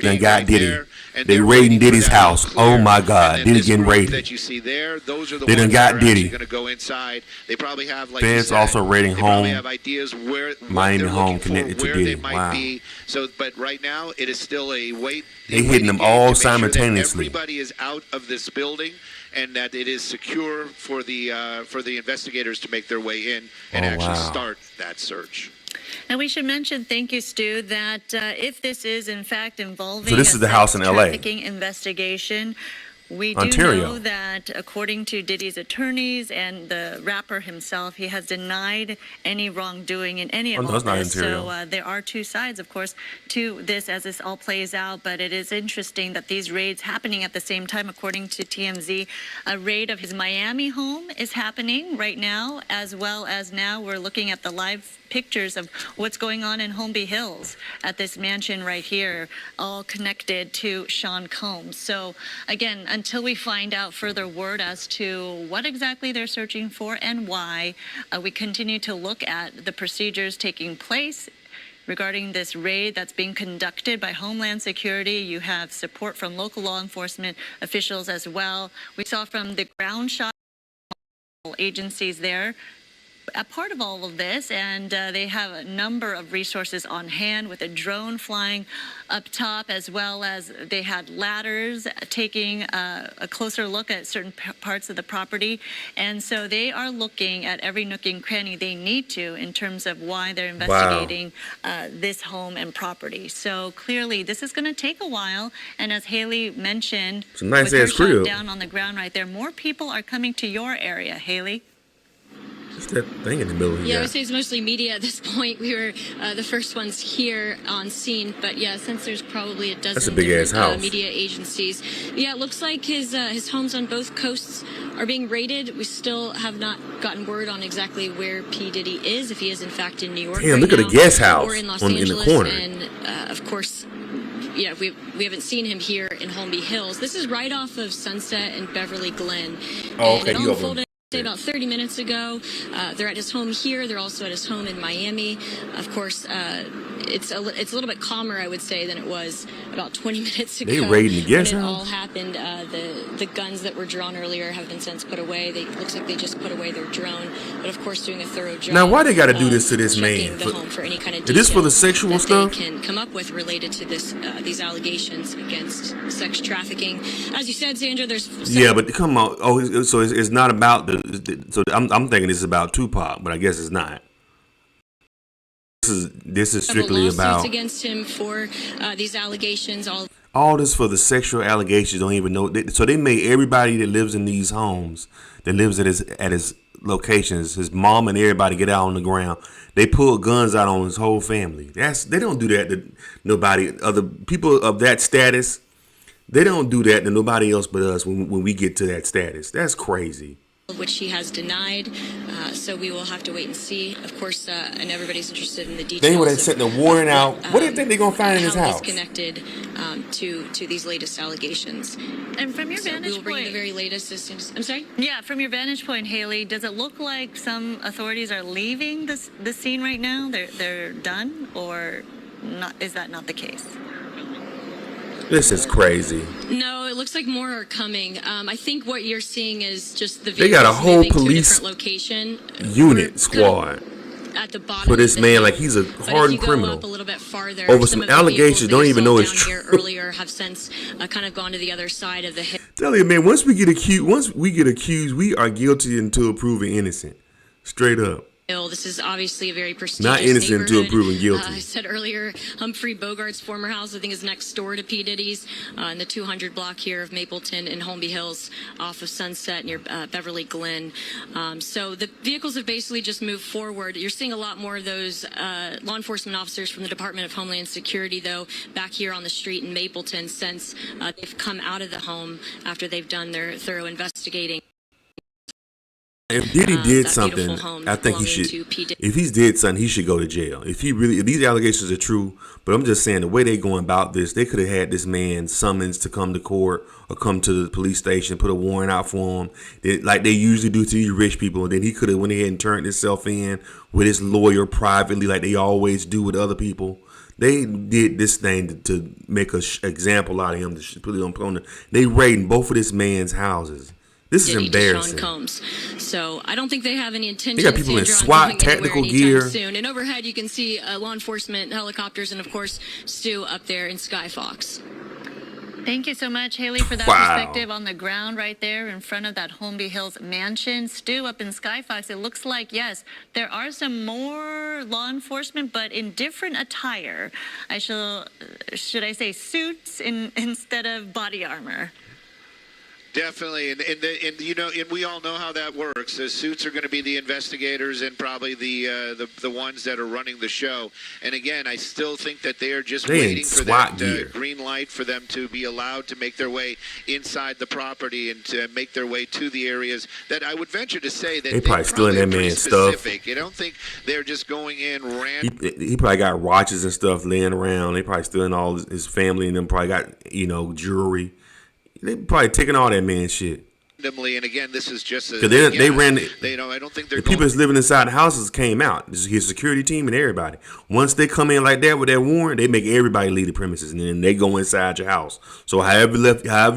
Done game got right Diddy. there, and They they're raiding waiting for Diddy's that house. to clear. Oh my And God, then Diddy this getting group raided. that you see there, those are the They done ones got that are actually Diddy. going to go inside. They probably have, like you Feds said, also raiding they probably home. have ideas where what Miami they're home looking for, connected to where Diddy. they might Wow. be. So, but right now it is still a wait. They hitting them game all to make sure that simultaneously. everybody is out of this building, and that it is secure for the investigators to make their way in and actually start that search. And we should mention, thank you, Stu, that if this is in fact involving So this is the house in LA. trafficking investigation, we do Ontario. know that according to Diddy's attorneys and the rapper himself, he has denied any wrongdoing in any of no, all it's not this. Ontario. So there are two sides, of course, to this as this all plays out. But it is interesting that these raids happening at the same time. According to TMZ, a raid of his Miami home is happening right now, as well as now we're looking at the live pictures of what's going on in Holmby Hills at this mansion right here, all connected to Sean Combs. So again, until we find out further word as to what exactly they're searching for and why, we continue to look at the procedures taking place regarding this raid that's being conducted by Homeland Security. You have support from local law enforcement officials as well. We saw from the ground shot agencies there a part of all of this, and they have a number of resources on hand with a drone flying up top, as well as they had ladders taking a closer look at certain parts of the property. And so they are looking at every nook and cranny they need to in terms of why they're investigating this home and property. So clearly this is going to take a while, and as Haley mentioned, it's a nice with ass her shot crib down on the ground right there, more people are coming to your area, Haley. What's that thing in the middle of Yeah, I would say it's mostly media at this point. We were the first ones here on scene, but yeah, since there's probably a dozen That's a big-ass house. Media agencies. Yeah, it looks like his homes on both coasts are being raided. We still have not gotten word on exactly where P. Diddy is, if he is in fact in New York Damn, right look at now, the guest house or in Los in the Angeles, corner. and of course, yeah, we haven't seen him here in Holmby Hills. This is right off of Sunset and Beverly Glen. Oh, And okay, it all you unfolded about 30 minutes ago. They're at his home here. They're also at his home in Miami. Of course, it's a little bit calmer, I would say, than it was about 20 minutes ago. They raiding the guest when it house? all happened. The guns that were drawn earlier have been since put away. Looks like they just put away their drone, but of course doing a thorough job. Now, why they got to do this to this checking man? the home for any kind of Is this for the details sexual that stuff? they can come up with related to this these allegations against sex trafficking. As you said, Sandra, there's Yeah, but come on. Oh, so it's not about so I'm thinking this is about Tupac, but I guess it's not. This is strictly lawsuits about against him for these allegations. all this for the sexual allegations. Don't even know. So they made everybody that lives in these homes, that lives at his locations, his mom and everybody get out on the ground. They pulled guns out on his whole family. They don't do that to nobody. Other people of that status, they don't do that to nobody else but us when we get to that status. That's crazy. Which he has denied, so we will have to wait and see. Of course, and everybody's interested in the details. They were sitting there warring out. What do you think they're gonna find in his how house? he's connected to these latest allegations. And from your So vantage we'll bring you point, the very latest as soon as. I'm sorry. yeah, from your vantage point, Haley, does it look like some authorities are leaving the scene right now? They're done, or not? Is that not the case? This is crazy. No, it looks like more are coming. I think what you're seeing is just the They got a vehicles whole moving to a police different location. Unit We're squad at the bottom for this of the man hill. like he's a But if hardened you go criminal. up a little bit farther, Over some some of the allegations vehicles don't that you even saw know it's down here true. earlier have since kind of gone to the other side of the hill. Tell you, man, once we get accused, we are guilty until proven innocent. Straight up. This is obviously a very prestigious Not innocent until neighborhood. proven guilty. I said earlier, Humphrey Bogart's former house, I think, is next door to P. Diddy's in the 200 block here of Mapleton and Holmby Hills off of Sunset near Beverly Glen. So the vehicles have basically just moved forward. You're seeing a lot more of those law enforcement officers from the Department of Homeland Security, though, back here on the street in Mapleton since they've come out of the home after they've done their thorough investigating. If Diddy did that something, beautiful home I think he belonging should. to P. Diddy. If he's did something, he should go to jail. If these allegations are true, but I'm just saying the way they going about this, they could have had this man summons to come to court or come to the police station, put a warrant out for him, like they usually do to these rich people. And then he could have went ahead and turned himself in with his lawyer privately, like they always do with other people. They did this thing to make an example out of him. To put it on they raiding both of this man's houses. This is Diddy to Sean embarrassing. Combs. So I don't think they have any intention. They got people in SWAT technical gear soon. And overhead, you can see law enforcement helicopters, and of course, Stu up there in Skyfox. Thank you so much, Haley, for that perspective on the ground right there in front of that Holmby Hills mansion. Stu, up in Skyfox, it looks like, yes, there are some more law enforcement, but in different attire. Should I say suits instead of body armor? Definitely, and we all know how that works. The suits are going to be the investigators and probably the ones that are running the show. And again, I still think that they are just waiting for that green light for them to be allowed to make their way inside the property and to make their way to the areas that I would venture to say that they probably stealing that man's stuff. I don't think they're just going in random. He probably got watches and stuff laying around. They probably stealing all his family, and them probably got jewelry. They probably taking all that man shit. And again, this is just they ran. I don't think they're the people that's living inside the houses came out. This is his security team and everybody. Once they come in like that with that warrant, they make everybody leave the premises, and then they go inside your house. So however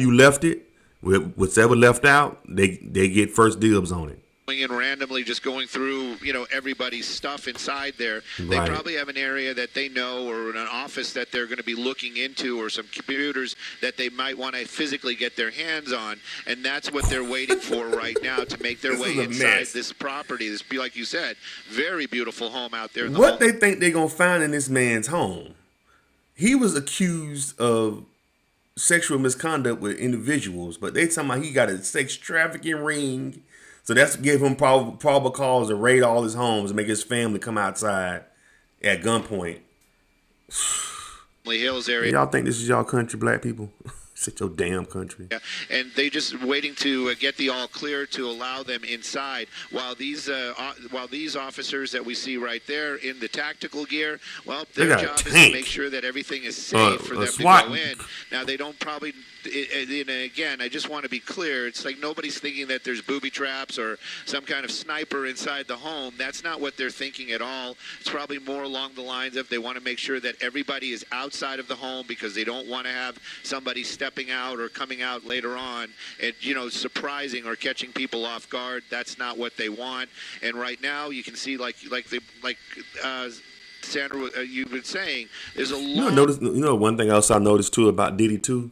you left it, whatever left out, they get first dibs on it. In randomly, just going through everybody's stuff inside there. They probably have an area that they know, or an office that they're going to be looking into, or some computers that they might want to physically get their hands on, and that's what they're waiting for right now to make their way inside this property. This, like you said, very beautiful home out there. What they think they're gonna find in this man's home? He was accused of sexual misconduct with individuals, but they talking about he got a sex trafficking ring. So that's to give him probable cause to raid all his homes and make his family come outside at gunpoint. Hills area. Y'all think this is y'all country, black people? It's your damn country. Yeah, and they just waiting to get the all clear to allow them inside. While these officers that we see right there in the tactical gear, well, their job is to make sure that everything is safe for them to go in. Now they don't probably. Again, I just want to be clear. It's like nobody's thinking that there's booby traps or some kind of sniper inside the home. That's not what they're thinking at all. It's probably more along the lines of they want to make sure that everybody is outside of the home because they don't want to have somebody stepping out or coming out later on and surprising or catching people off guard. That's not what they want. And right now, you can see Sandra, you've been saying, there's a lot. One thing else I noticed too about Diddy too.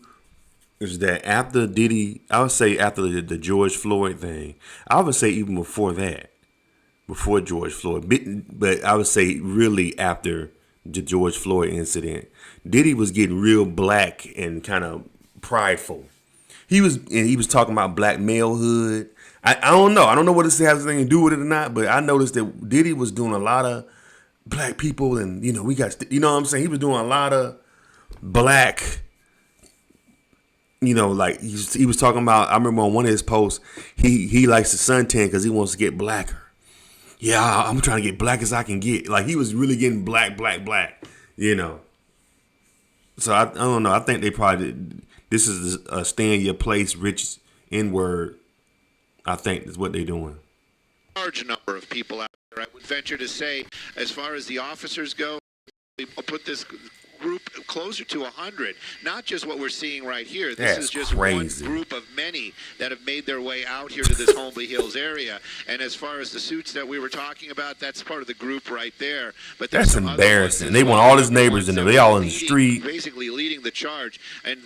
Is that after Diddy, I would say after the George Floyd thing, I would say even before that, before George Floyd, but I would say really after the George Floyd incident, Diddy was getting real black and kind of prideful. He was talking about black malehood. I don't know. I don't know what this has anything to do with it or not, but I noticed that Diddy was doing a lot of black people and, we got, what I'm saying? He was doing a lot of black. Like he was talking about. I remember on one of his posts, he likes the suntan because he wants to get blacker. Yeah, I'm trying to get black as I can get. Like he was really getting black. So I don't know. I think they probably this is a stay in your place, rich N-word. I think is what they're doing. Large number of people out there. I would venture to say, as far as the officers go, we put this group closer to 100. Not just what we're seeing right here. This is just crazy. One group of many that have made their way out here to this Holmby Hills area. And as far as the suits that we were talking about, that's part of the group right there. But that's embarrassing. They want all his neighbors in there. They all in the street, basically leading the charge. And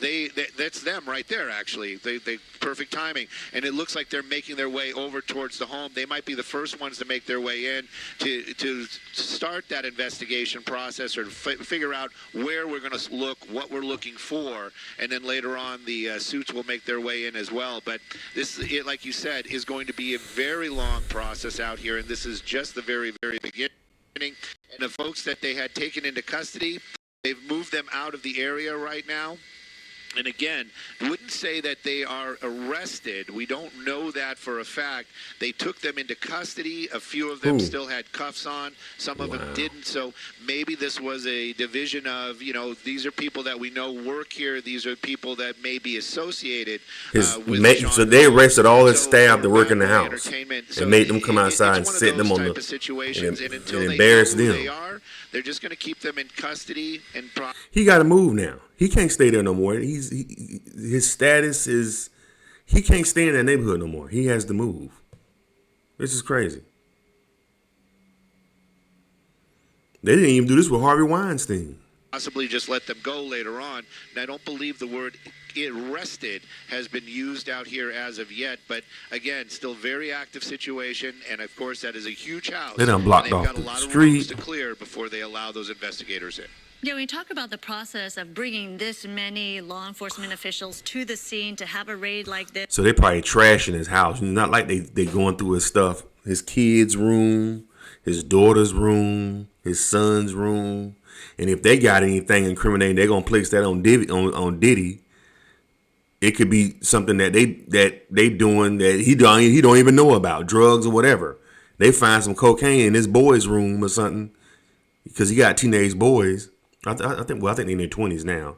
that's them right there. Actually, they perfect timing. And it looks like they're making their way over towards the home. They might be the first ones to make their way in to start that investigation process or figure out where we're going to look, what we're looking for, and then later on the suits will make their way in as well. But this, like you said, is going to be a very long process out here, and this is just the very, very beginning. And the folks that they had taken into custody, they've moved them out of the area right now. And again, wouldn't say that they are arrested. We don't know that for a fact. They took them into custody. A few of them still had cuffs on. Some of them didn't. So maybe this was a division of, these are people that we know work here. These are people that may be associated with Sean. So they arrested all his staff that work in the house so and made them come outside and sit them on situations. And until and they embarrass know who them. they are, they're just going to keep them in custody and. He got to move now. He can't stay there no more. His status is he can't stay in that neighborhood no more. He has to move. This is crazy. They didn't even do this with Harvey Weinstein. Possibly just let them go later on. And I don't believe the word arrested has been used out here as of yet. But again, still very active situation. And of course, that is a huge house. They done blocked off got a the lot of street rooms to clear before they allow those investigators in. Yeah, we talk about the process of bringing this many law enforcement officials to the scene to have a raid like this. So they probably trashing his house. It's not like they going through his stuff. His kid's room, his daughter's room, his son's room. And if they got anything incriminating, they're gonna place that on Diddy. It could be something that they doing that he don't even know about, drugs or whatever. They find some cocaine in his boy's room or something because he got teenage boys. I think they're in their 20s now.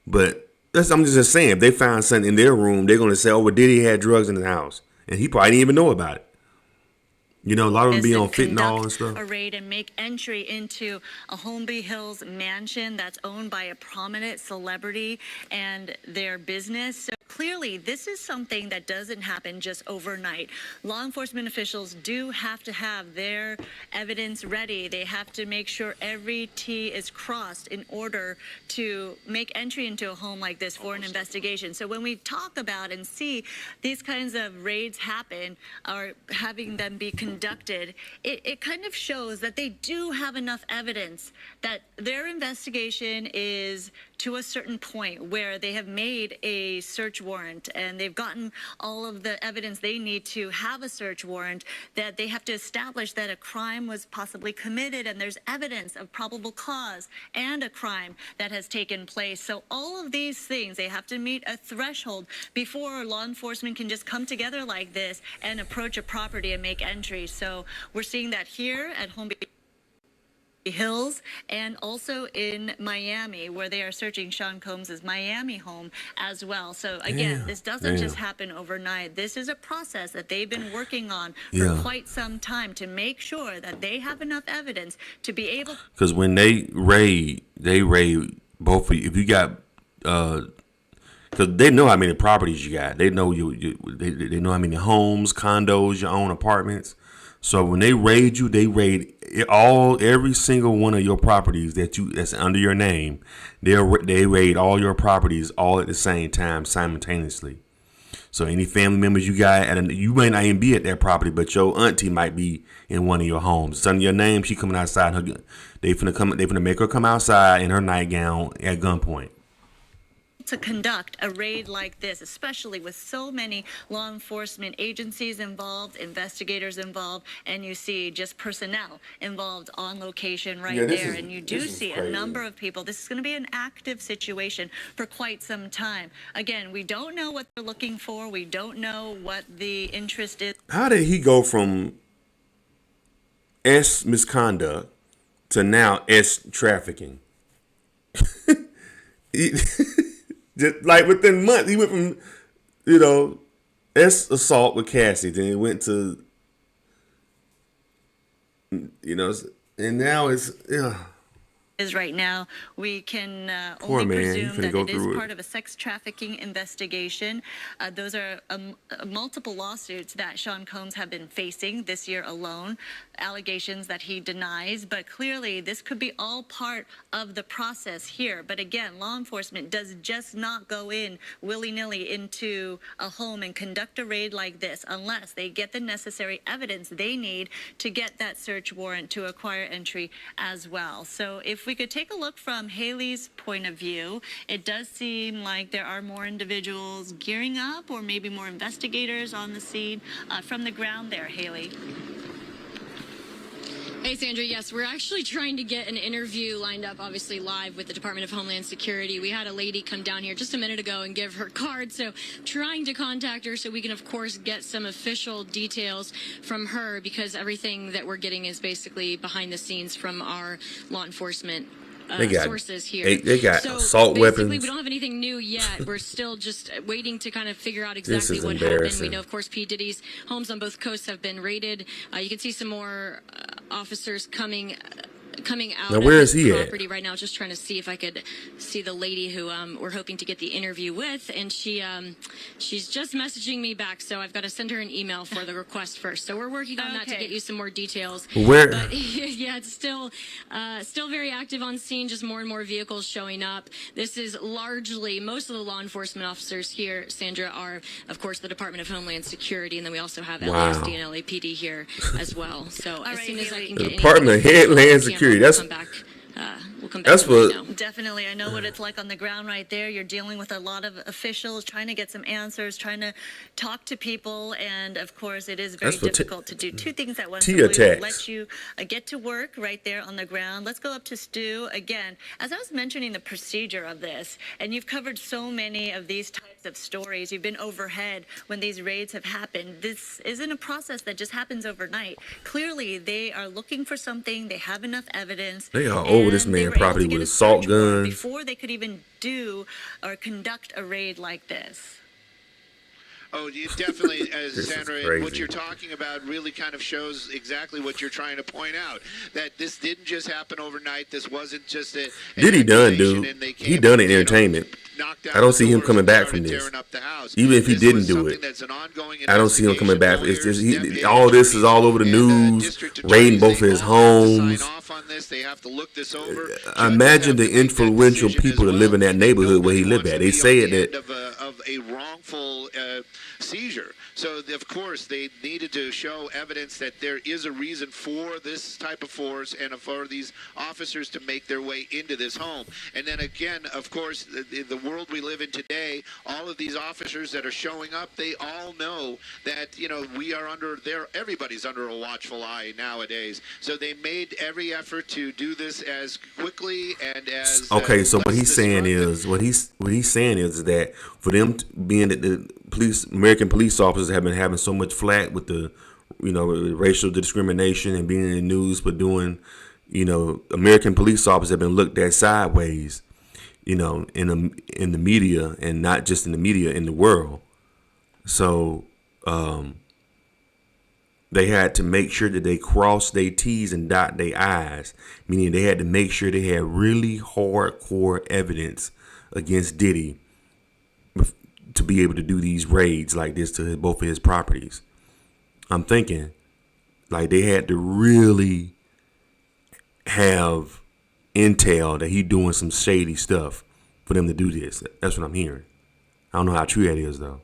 But I'm just saying, if they find something in their room, they're going to say, oh, well, Diddy had drugs in his house. And he probably didn't even know about it. A lot of them be on fentanyl and stuff. A raid and make entry into a Holmby Hills mansion that's owned by a prominent celebrity and their business. So clearly, this is something that doesn't happen just overnight. Law enforcement officials do have to have their evidence ready. They have to make sure every T is crossed in order to make entry into a home like this for an investigation. So when we talk about and see these kinds of raids happen or having them be conducted, it kind of shows that they do have enough evidence that their investigation is to a certain point where they have made a search warrant and they've gotten all of the evidence they need to have a search warrant, that they have to establish that a crime was possibly committed and there's evidence of probable cause and a crime that has taken place. So all of these things, they have to meet a threshold before law enforcement can just come together like this and approach a property and make entry. So we're seeing that here at Holmby Hills and also in Miami, where they are searching Sean Combs' Miami home as well. So again, this doesn't just happen overnight. This is a process that they've been working on for quite some time to make sure that they have enough evidence to be able. Because when they raid both of you. If you got, because they know how many properties you got. They know they know how many homes, condos, your own apartments. So when they raid you, they raid every single one of your properties that's under your name. They raid all your properties all at the same time, simultaneously. So any family members you got, you may not even be at that property, but your auntie might be in one of your homes. It's under your name. She coming outside. They finna make her come outside in her nightgown at gunpoint. To conduct a raid like this, especially with so many law enforcement agencies involved, investigators involved, and you see just personnel involved on location there. And you do see a number of people. This is going to be an active situation for quite some time. Again, we don't know what they're looking for. We don't know what the interest is. How did he go from S misconduct to now S trafficking? Just like within months, he went from, S assault with Cassie, then he went to, and now it's, Is right now, we can Poor only man, presume that it is it. part of a sex trafficking investigation. Those are multiple lawsuits that Sean Combs have been facing this year alone, allegations that he denies, but clearly this could be all part of the process here. But again, law enforcement does just not go in willy-nilly into a home and conduct a raid like this unless they get the necessary evidence they need to get that search warrant to acquire entry as well. So if we could take a look from Haley's point of view, it does seem like there are more individuals gearing up or maybe more investigators on the scene from the ground there, Haley. Hey, Sandra. Yes, we're actually trying to get an interview lined up, obviously live with the Department of Homeland Security. We had a lady come down here just a minute ago and give her card, so trying to contact her so we can, of course, get some official details from her, because everything that we're getting is basically behind the scenes from our law enforcement sources here. They got so assault basically, weapons. we don't have anything new yet. We're still just waiting to kind of figure out exactly what happened. We know, of course, P. Diddy's homes on both coasts have been raided. You can see some more officers coming out now, where of is his he property at? right now. Just trying to see if I could see the lady who we're hoping to get the interview with, and she's just messaging me back, so I've got to send her an email for the request first. So we're working on that to get you some more details. Where? But yeah, it's still very active on scene. Just more and more vehicles showing up. This is largely, most of the law enforcement officers here, Sandra, are of course the Department of Homeland Security, and then we also have LASD and LAPD here as well. So as soon as I can get the Department of Homeland Security. That's we'll come back. That's what. Definitely. I know what it's like on the ground right there. You're dealing with a lot of officials trying to get some answers, trying to talk to people. And of course, it is very difficult to do two things at once. So we will let you get to work right there on the ground. Let's go up to Stu again. As I was mentioning the procedure of this, and you've covered so many of these types of stories, you've been overhead when these raids have happened. This isn't a process that just happens overnight. Clearly, they are looking for something. They have enough evidence. They are over this man's property with assault guns before they could even do or conduct a raid like this. Oh, you definitely, Sandra, what you're talking about really kind of shows exactly what you're trying to point out. That this didn't just happen overnight. This wasn't just a. Diddy done, dude. He done in entertainment. I don't see him coming back from this. Even if he didn't do it, I don't see him coming back. It's just all this is all over the news, raiding both of his homes. Imagine the influential people that live in that neighborhood where he lived at. They said that of a wrongful seizure. So, of course, they needed to show evidence that there is a reason for this type of force and for these officers to make their way into this home. And then again, of course, the world we live in today, all of these officers that are showing up, they all know that, you know, we are everybody's under a watchful eye nowadays. So they made every effort to do this as quickly and as okay. So what he's saying is that for them being that the American police officers have been having so much flack with the, racial discrimination and being in the news for doing, American police officers have been looked at sideways, in the media, and not just in the media, in the world. So they had to make sure that they cross their T's and dot their I's, meaning they had to make sure they had really hardcore evidence against Diddy to be able to do these raids like this to both of his properties. I'm thinking like they had to really have intel that he doing some shady stuff for them to do this. That's what I'm hearing. I don't know how true that is though.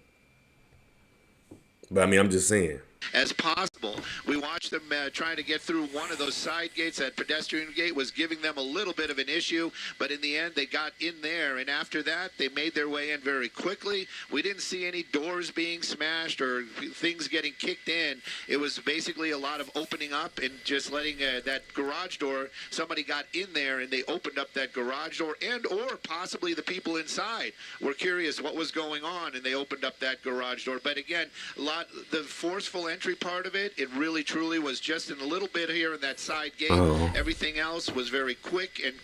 But I mean, I'm just saying. As possible. We watched them trying to get through one of those side gates. That pedestrian gate was giving them a little bit of an issue, but in the end they got in there, and after that they made their way in very quickly. We didn't see any doors being smashed or things getting kicked in. It was basically a lot of opening up and just letting that garage door, somebody got in there and they opened up that garage door, and or possibly the people inside were curious what was going on and they opened up that garage door. But again, the forceful entry part of it, it really truly was just in a little bit here in that side gate. Everything else was very quick and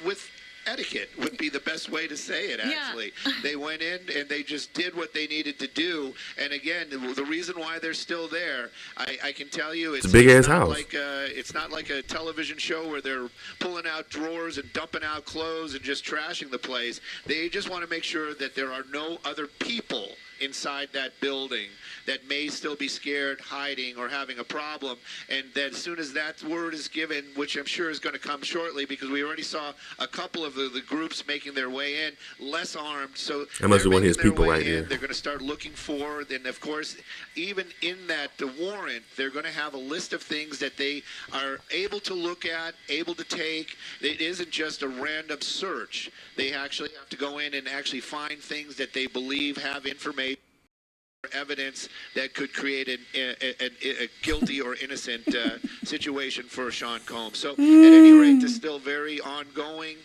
with etiquette would be the best way to say it, actually. Yeah. They went in and they just did what they needed to do. And again, the reason why they're still there, I can tell you, it's a big-ass house. It's not like a television show where they're pulling out drawers and dumping out clothes and just trashing the place. They just want to make sure that there are no other people inside that building that may still be scared, hiding, or having a problem. And then as soon as that word is given, which I'm sure is going to come shortly, because we already saw a couple of the groups making their way in, less armed. So that must be one of his people right here. They're going to start looking for, and of course, even in that warrant, they're going to have a list of things that they are able to look at, able to take. It isn't just a random search. They actually have to go in and actually find things that they believe have information evidence that could create a guilty or innocent situation for Sean Combs. So at any rate, this is still very ongoing,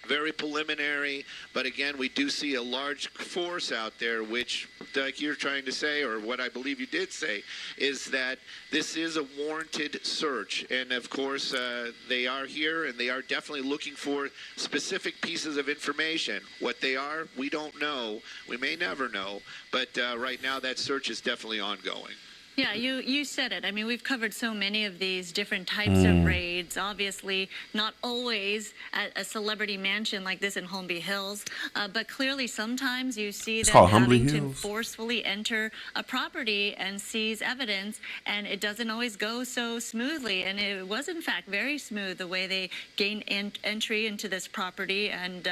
very preliminary, but again, we do see a large force out there, which, like you're trying to say, or what I believe you did say, is that this is a warranted search. And of course, they are here, and they are definitely looking for specific pieces of information. What they are, we don't know. We may never know, but right now that search is definitely ongoing. Yeah, you said it. I mean, we've covered so many of these different types of raids. Obviously, not always at a celebrity mansion like this in Holmby Hills, but clearly sometimes you see them having to forcefully enter a property and seize evidence, and it doesn't always go so smoothly. And it was, in fact, very smooth the way they gained entry into this property. And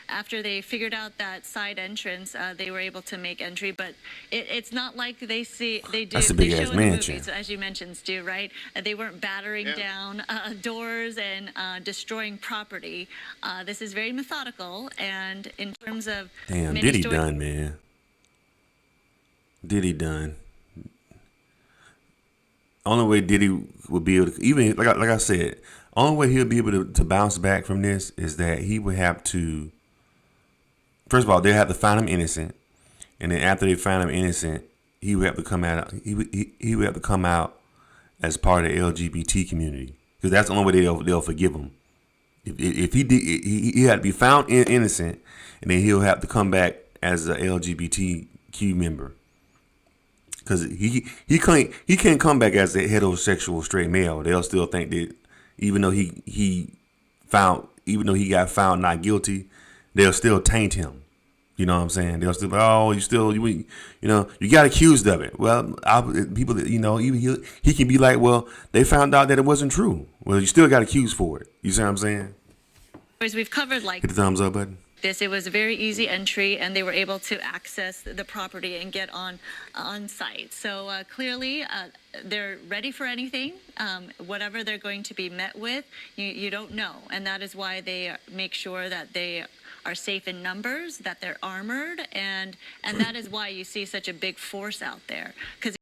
after they figured out that side entrance, they were able to make entry. But it's not like they do. Show in the movies, as you mentioned, Stu, right? They weren't battering down doors and destroying property. This is very methodical, and in terms of Diddy done, man. Diddy done. Only way Diddy would be able to, even like I said, only way he'll be able to bounce back from this is that he would have to. First of all, they have to find him innocent, and then after they find him innocent, he would have to come out. He would have to come out as part of the LGBT community, because that's the only way they'll forgive him. If he did, he had to be found innocent, and then he'll have to come back as a LGBTQ member, because he can't come back as a heterosexual straight male. They'll still think that even though he got found not guilty, they'll still taint him. You know what I'm saying? They'll still be, oh, you got accused of it. Well, people, he can be like, well, they found out that it wasn't true. Well, you still got accused for it. You see what I'm saying? We've covered hit the thumbs up button. It was a very easy entry, and they were able to access the property and get on site. So clearly, they're ready for anything. Whatever they're going to be met with, you don't know, and that is why they make sure that they are safe in numbers, that they're armored, and that is why you see such a big force out there. Because